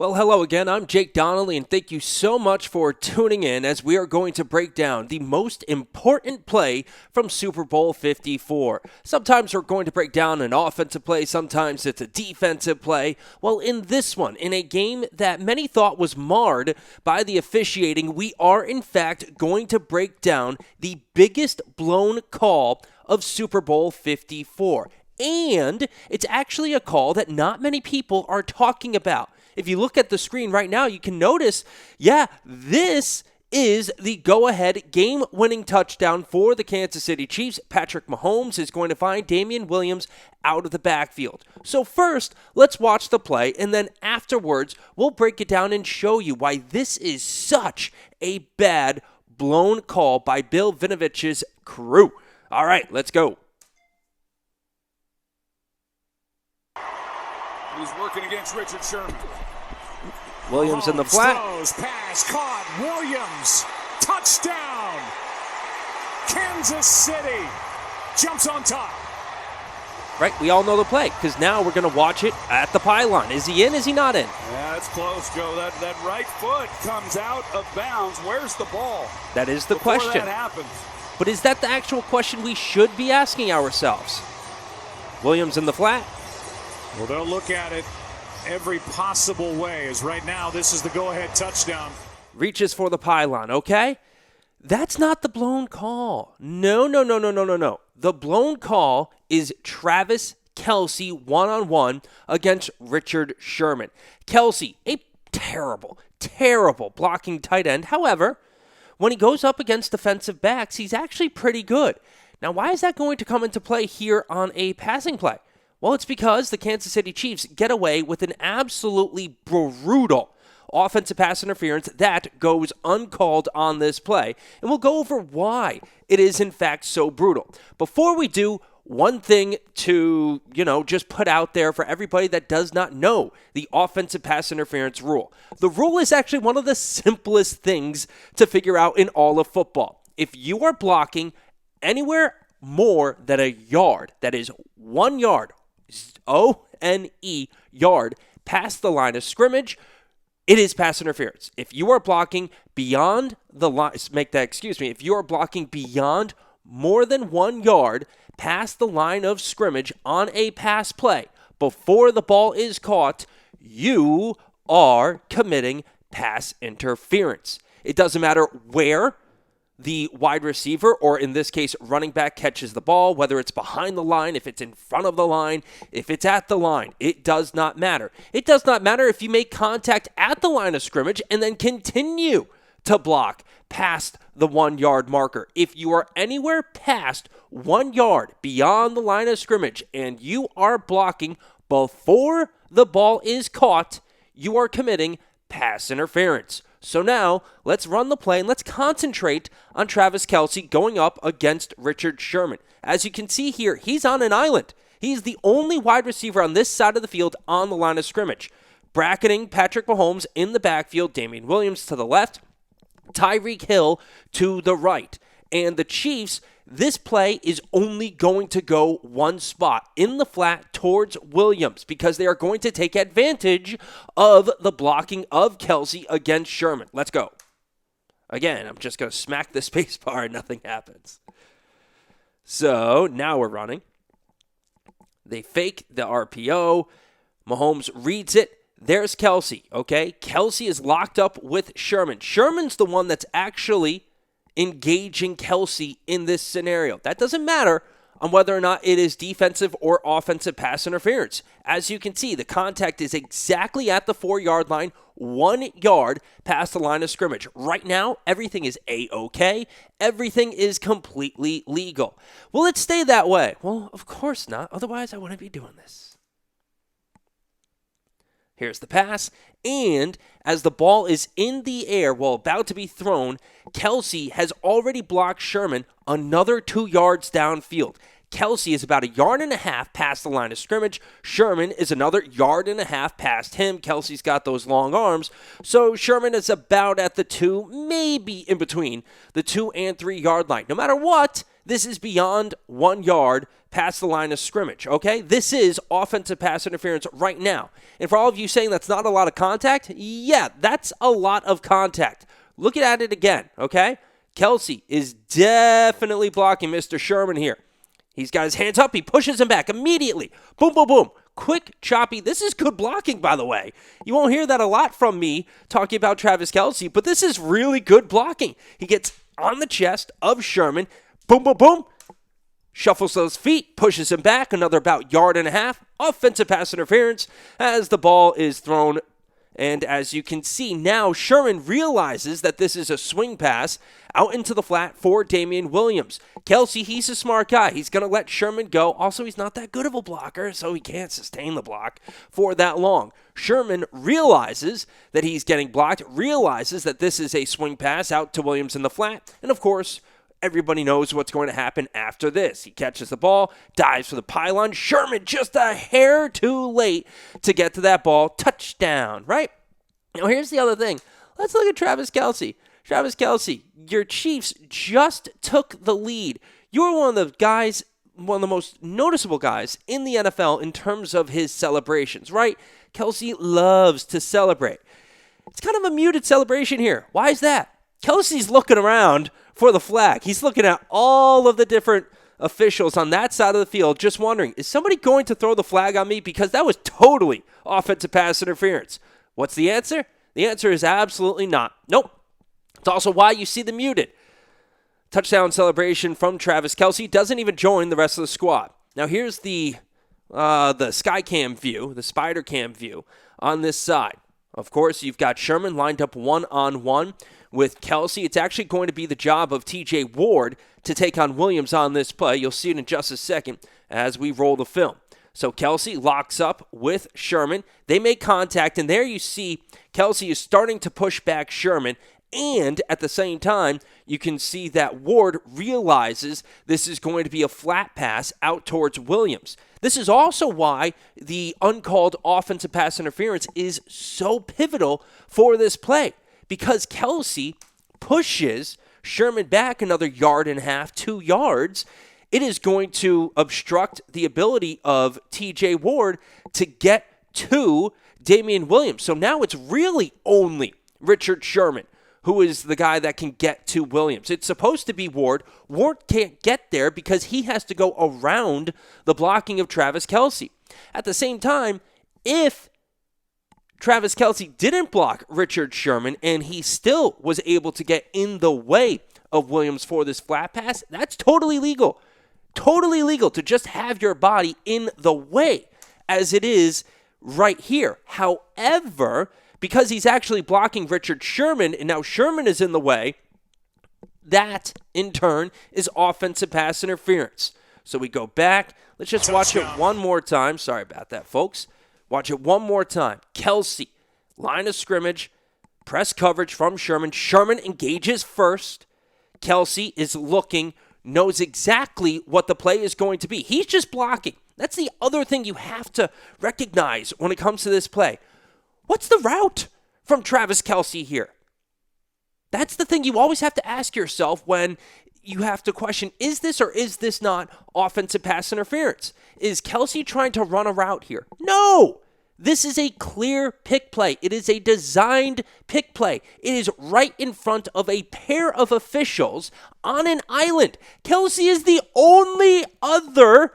Well, hello again. I'm Jake Donnelly, and thank you so much for tuning in as we are going to break down the most important play from Super Bowl 54. Sometimes we're going to break down an offensive play, sometimes it's a defensive play. Well, in this one, in a game that many thought was marred by the officiating, we are in fact going to break down the biggest blown call of Super Bowl 54. And it's actually a call that not many people are talking about. If you look at the screen right now, you can notice, this is the go-ahead game-winning touchdown for the Kansas City Chiefs. Patrick Mahomes is going to find Damien Williams out of the backfield. So first, let's watch the play, and then afterwards, we'll break it down and show you why this is such a bad blown call by Bill Vinovitch's crew. All right, let's go. He's working against Richard Sherman. Williams in the flat. Throws, pass, caught. Williams. Touchdown. Kansas City jumps on top. Right, we all know the play because now we're going to watch it at the pylon. Is he in? Is he not in? Yeah, it's close, Joe. That right foot comes out of bounds. Where's the ball? That is the Before question. that happens. But is that the actual question we should be asking ourselves? Williams in the flat. Well, they'll look at it every possible way, as right now this is the go-ahead touchdown. Reaches for the pylon, okay? That's not the blown call. No. The blown call is Travis Kelce one-on-one against Richard Sherman. Kelce, a terrible blocking tight end. However, when he goes up against defensive backs, he's actually pretty good. Now, why is that going to come into play here on a passing play? Well, it's because the Kansas City Chiefs get away with an absolutely brutal offensive pass interference that goes uncalled on this play, and we'll go over why it is in fact so brutal. Before we do, one thing to, just put out there for everybody that does not know the offensive pass interference rule. The rule is actually one of the simplest things to figure out in all of football. If you are blocking anywhere more than a yard, that is 1 yard, O-N-E, yard, past the line of scrimmage, it is pass interference. If you are blocking beyond the line, if you are blocking beyond more than 1 yard past the line of scrimmage on a pass play before the ball is caught, you are committing pass interference. It doesn't matter where the wide receiver, or in this case, running back, catches the ball, whether it's behind the line, if it's in front of the line, if it's at the line, it does not matter. It does not matter if you make contact at the line of scrimmage and then continue to block past the 1 yard marker. If you are anywhere past 1 yard beyond the line of scrimmage and you are blocking before the ball is caught, you are committing pass interference. So now, let's run the play and let's concentrate on Travis Kelce going up against Richard Sherman. As you can see here, he's on an island. He's the only wide receiver on this side of the field on the line of scrimmage. Bracketing Patrick Mahomes in the backfield, Damien Williams to the left, Tyreek Hill to the right. And the Chiefs, this play is only going to go one spot, in the flat towards Williams, because they are going to take advantage of the blocking of Kelce against Sherman. Let's go. Again, I'm just going to smack the space bar and nothing happens. So now we're running. They fake the RPO. Mahomes reads it. There's Kelce, okay? Kelce is locked up with Sherman. Sherman's the one that's actually engaging Kelce in this scenario. That doesn't matter on whether or not it is defensive or offensive pass interference. As you can see, the contact is exactly at the 4 yard line, 1 yard past the line of scrimmage. Right now, everything is A-OK. Everything is completely legal. Will it stay that way? Well, of course not. Otherwise, I wouldn't be doing this. Here's the pass, and as the ball is in the air while about to be thrown, Kelce has already blocked Sherman another 2 yards downfield. Kelce is about 1.5 yards past the line of scrimmage. Sherman is another 1.5 yards past him. Kelce's got those long arms, so Sherman is about at the 2, maybe in between the 2 and 3 yard line. No matter what, this is beyond 1 yard past the line of scrimmage, okay? This is offensive pass interference right now. And for all of you saying that's not a lot of contact, yeah, that's a lot of contact. Look at it again, okay? Kelce is definitely blocking Mr. Sherman here. He's got his hands up. He pushes him back immediately. Boom, boom, boom. Quick, choppy. This is good blocking, by the way. You won't hear that a lot from me talking about Travis Kelce, but this is really good blocking. He gets on the chest of Sherman. Boom, boom, boom. Shuffles those feet, pushes him back another about yard and a half. Offensive pass interference as the ball is thrown. And as you can see now, Sherman realizes that this is a swing pass out into the flat for Damien Williams. Kelce, he's a smart guy. He's going to let Sherman go. Also, he's not that good of a blocker, so he can't sustain the block for that long. Sherman realizes that he's getting blocked, realizes that this is a swing pass out to Williams in the flat, and of course, everybody knows what's going to happen after this. He catches the ball, dives for the pylon. Sherman just a hair too late to get to that ball. Touchdown, right? Now, here's the other thing. Let's look at Travis Kelce. Travis Kelce, your Chiefs just took the lead. You're one of the most noticeable guys in the NFL in terms of his celebrations, right? Kelce loves to celebrate. It's kind of a muted celebration here. Why is that? Kelce's looking around for the flag. He's looking at all of the different officials on that side of the field, just wondering, is somebody going to throw the flag on me? Because that was totally offensive pass interference. What's the answer? The answer is absolutely not. Nope. It's also why you see the muted touchdown celebration from Travis Kelce. Doesn't even join the rest of the squad. Now here's the sky cam view, the spider cam view on this side. Of course, you've got Sherman lined up one-on-one with Kelce. It's actually going to be the job of T.J. Ward to take on Williams on this play. You'll see it in just a second as we roll the film. So Kelce locks up with Sherman. They make contact, and there you see Kelce is starting to push back Sherman. And at the same time, you can see that Ward realizes this is going to be a flat pass out towards Williams. This is also why the uncalled offensive pass interference is so pivotal for this play, because Kelce pushes Sherman back another yard and a half, 2 yards. It is going to obstruct the ability of T.J. Ward to get to Damien Williams. So now it's really only Richard Sherman who is the guy that can get to Williams. It's supposed to be Ward. Ward can't get there because he has to go around the blocking of Travis Kelce. At the same time, if Travis Kelce didn't block Richard Sherman and he still was able to get in the way of Williams for this flat pass, that's totally legal. Totally legal to just have your body in the way as it is right here. However, because he's actually blocking Richard Sherman, and now Sherman is in the way, that, in turn, is offensive pass interference. So we go back. Let's just watch it one more time. Sorry about that, folks. Watch it one more time. Kelce, line of scrimmage, press coverage from Sherman. Sherman engages first. Kelce is looking, knows exactly what the play is going to be. He's just blocking. That's the other thing you have to recognize when it comes to this play. What's the route from Travis Kelce here? That's the thing you always have to ask yourself when you have to question, is this or is this not offensive pass interference? Is Kelce trying to run a route here? No! This is a clear pick play. It is a designed pick play. It is right in front of a pair of officials on an island. Kelce is the only other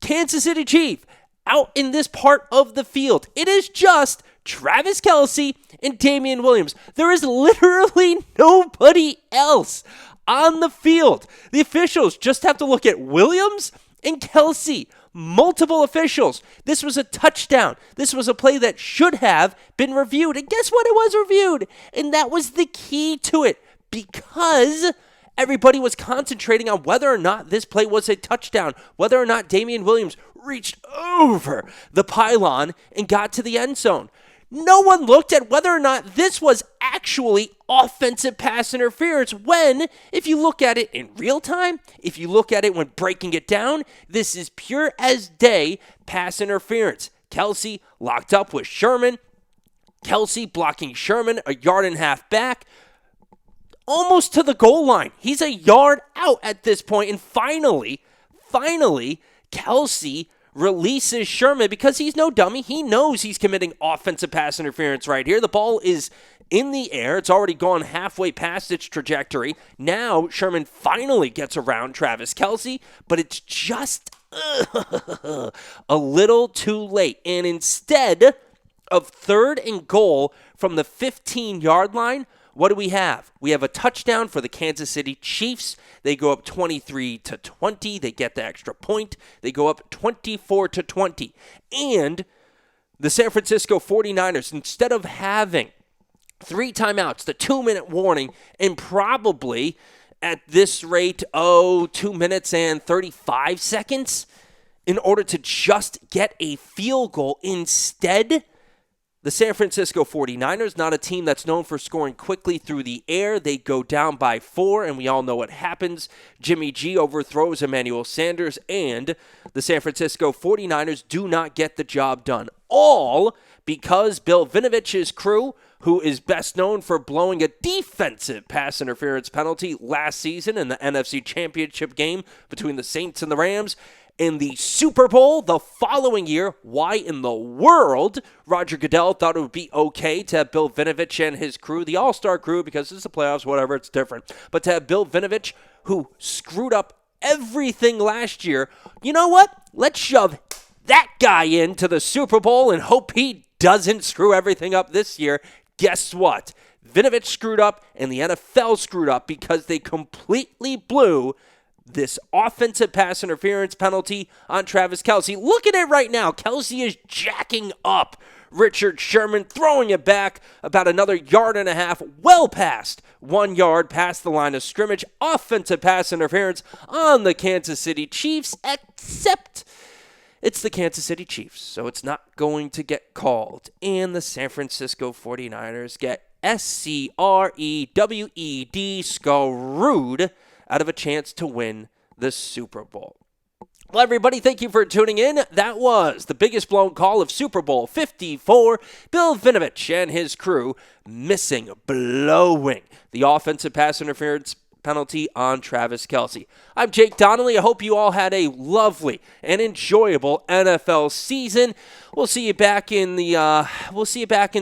Kansas City Chief out in this part of the field. It is just Travis Kelce and Damien Williams. There is literally nobody else on the field. The officials just have to look at Williams and Kelce. Multiple officials. This was a touchdown. This was a play that should have been reviewed. And guess what? It was reviewed. And that was the key to it, because everybody was concentrating on whether or not this play was a touchdown, whether or not Damien Williams reached over the pylon and got to the end zone. No one looked at whether or not this was actually offensive pass interference when, if you look at it in real time, if you look at it when breaking it down, this is pure as day pass interference. Kelce locked up with Sherman. Kelce blocking Sherman a yard and a half back, almost to the goal line. He's a yard out at this point, and finally, Kelce releases Sherman because he's no dummy. He knows he's committing offensive pass interference right here. The ball is in the air. It's already gone halfway past its trajectory. Now Sherman finally gets around Travis Kelce, but it's just a little too late. And instead of 3rd and goal from the 15-yard line, what do we have? We have a touchdown for the Kansas City Chiefs. They go up 23-20. They get the extra point. They go up 24-20. And the San Francisco 49ers, instead of having 3 timeouts, the 2-minute warning, and probably at this rate, 2 minutes and 35 seconds in order to just get a field goal, instead, the San Francisco 49ers, not a team that's known for scoring quickly through the air. They go down by 4, and we all know what happens. Jimmy G overthrows Emmanuel Sanders, and the San Francisco 49ers do not get the job done. All because Bill Vinovitch's crew, who is best known for blowing a defensive pass interference penalty last season in the NFC Championship game between the Saints and the Rams, in the Super Bowl the following year. Why in the world Roger Goodell thought it would be okay to have Bill Vinovitch and his crew, the all-star crew, because it's the playoffs, whatever, it's different, but to have Bill Vinovitch, who screwed up everything last year, you know what? Let's shove that guy into the Super Bowl and hope he doesn't screw everything up this year. Guess what? Vinovitch screwed up and the NFL screwed up because they completely blew this offensive pass interference penalty on Travis Kelce. Look at it right now. Kelce is jacking up Richard Sherman, throwing it back about another 1.5 yards, well past 1 yard past the line of scrimmage. Offensive pass interference on the Kansas City Chiefs, except it's the Kansas City Chiefs, so it's not going to get called. And the San Francisco 49ers get SCREWED, screwed out of a chance to win the Super Bowl. Well, everybody, thank you for tuning in. That was the biggest blown call of Super Bowl 54. Bill Vinovitch and his crew blowing the offensive pass interference penalty on Travis Kelce. I'm Jake Donnelly. I hope you all had a lovely and enjoyable NFL season. We'll see you back in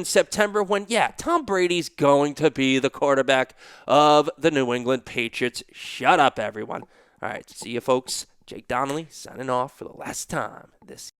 September when, Tom Brady's going to be the quarterback of the New England Patriots. Shut up, everyone. All right, see you, folks. Jake Donnelly signing off for the last time this